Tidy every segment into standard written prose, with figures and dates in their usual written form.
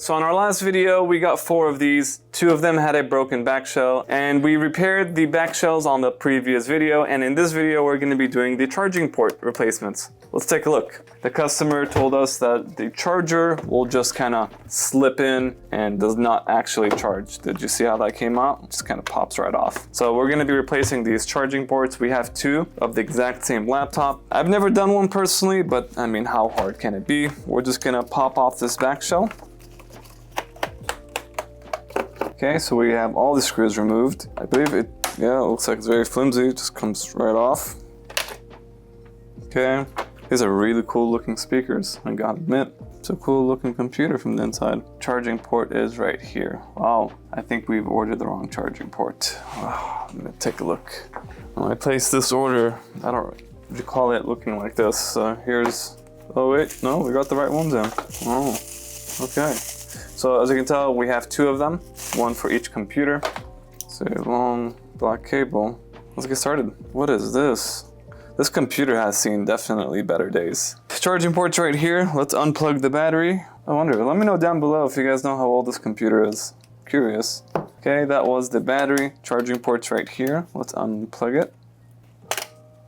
So on our last video, we got 4 of these. 2 of them had a broken back shell, and we repaired the back shells on the previous video. And in this video, we're going to be doing the charging port replacements. Let's take a look. The customer told us that the charger will just kind of slip in and does not actually charge. Did you see how that came out? It just kind of pops right off. So we're going to be replacing these charging ports. We have 2 of the exact same laptop. I've never done one personally, but I mean, how hard can it be? We're just going to pop off this back shell. Okay, so we have all the screws removed. I believe it looks like it's very flimsy. It just comes right off. Okay, these are really cool looking speakers, I gotta admit. It's a cool looking computer from the inside. Charging port is right here. Wow, I think we've ordered the wrong charging port. I'm gonna take a look. When I placed this order, I don't recall it looking like this. Here's, oh wait, no, we got the right ones in. Oh, okay. So as you can tell, we have 2 of them, 1 for each computer. So a long black cable. Let's get started. What is this? This computer has seen definitely better days. Charging port's right here. Let's unplug the battery. I wonder, let me know down below if you guys know how old this computer is. Curious. Okay, that was the battery. Charging port's right here. Let's unplug it.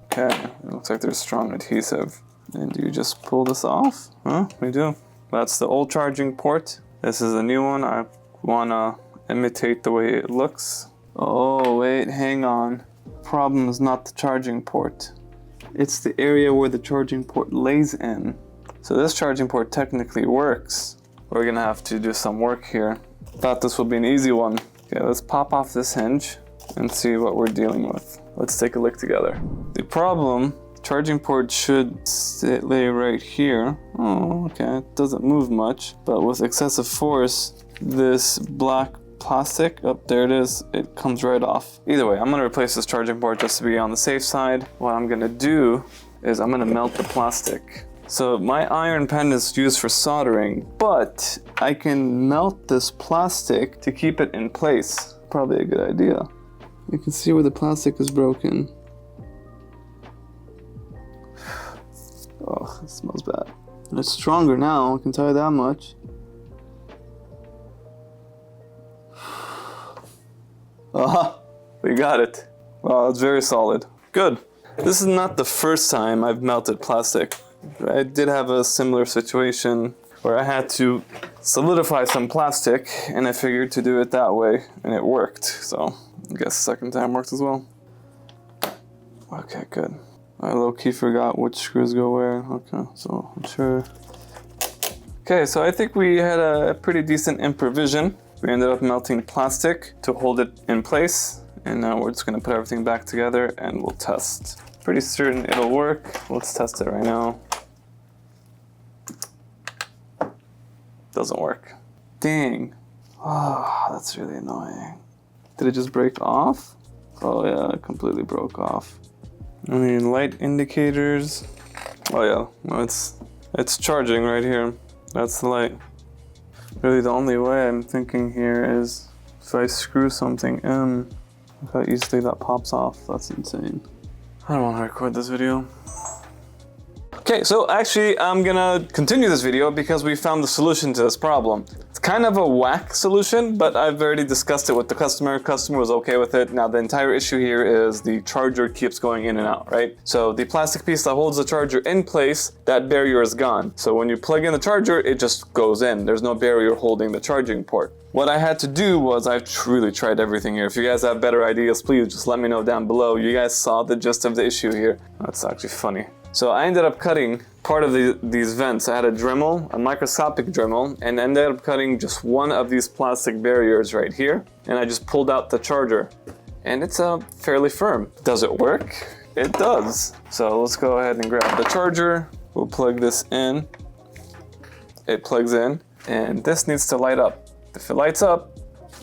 Okay, it looks like there's strong adhesive. And do you just pull this off? Huh, we do. That's the old charging port. This is a new one. I wanna imitate the way it looks. Oh, wait, hang on. Problem is not the charging port. It's the area where the charging port lays in. So this charging port technically works. We're gonna have to do some work here. Thought this would be an easy one. Okay, let's pop off this hinge and see what we're dealing with. Let's take a look together. The problem, charging port should lay right here. Oh, okay, it doesn't move much, but with excessive force, this black plastic, there it is, it comes right off. Either way, I'm gonna replace this charging port just to be on the safe side. What I'm gonna do is I'm gonna melt the plastic. So my iron pen is used for soldering, but I can melt this plastic to keep it in place. Probably a good idea. You can see where the plastic is broken. Oh, it smells bad. It's stronger now, I can tell you that much. Aha, we got it. Wow, it's very solid. Good. This is not the first time I've melted plastic. I did have a similar situation where I had to solidify some plastic, and I figured to do it that way, and it worked. So I guess the second time worked as well. Okay, good. I low-key forgot which screws go where. Okay, so I'm sure. Okay, so I think we had a pretty decent improvision. We ended up melting plastic to hold it in place, and now we're just gonna put everything back together and we'll test. Pretty certain it'll work. Let's test it right now. Doesn't work. Dang. Oh, that's really annoying. Did it just break off? Oh yeah, it completely broke off. I mean, light indicators. Oh yeah, no, it's charging right here. That's the light. Really, the only way I'm thinking here is if I screw something in, look how easily that pops off. That's insane. I don't want to record this video. Okay, so actually I'm gonna continue this video because we found the solution to this problem. It's kind of a whack solution, but I've already discussed it with the customer. Customer was okay with it. Now the entire issue here is the charger keeps going in and out, right? So the plastic piece that holds the charger in place, that barrier is gone. So when you plug in the charger, it just goes in. There's no barrier holding the charging port. What I had to do was I've truly tried everything here. If you guys have better ideas, please just let me know down below. You guys saw the gist of the issue here. That's actually funny. So I ended up cutting part of these vents. I had a Dremel, a microscopic Dremel, and ended up cutting just one of these plastic barriers right here. And I just pulled out the charger. And it's fairly firm. Does it work? It does. So let's go ahead and grab the charger. We'll plug this in. It plugs in, and this needs to light up. If it lights up,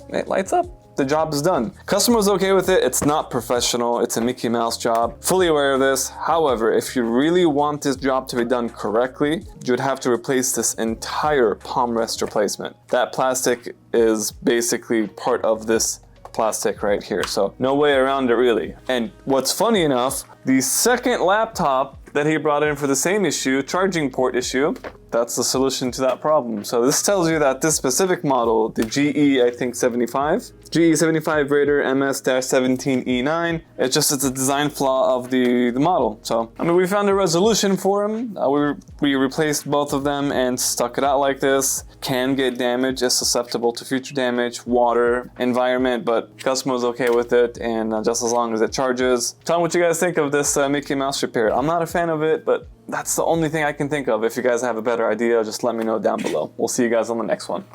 it lights up. The job is done. Customer was okay with it. It's not professional. It's a Mickey Mouse job. Fully aware of this. However, if you really want this job to be done correctly, you would have to replace this entire palm rest replacement. That plastic is basically part of this plastic right here. So no way around it really. And what's funny enough, the second laptop that he brought in for the same issue, charging port issue, that's the solution to that problem. So this tells you that this specific model, the GE, I think 75, GE75 Raider MS-17E9, it's a design flaw of the model. So, I mean, we found a resolution for them. We replaced both of them and stuck it out like this. Can get damaged, is susceptible to future damage, water, environment, but customer was okay with it, and just as long as it charges. Tell me what you guys think of this Mickey Mouse repair. I'm not a fan of it, but that's the only thing I can think of. If you guys have a better idea, just let me know down below. We'll see you guys on the next one.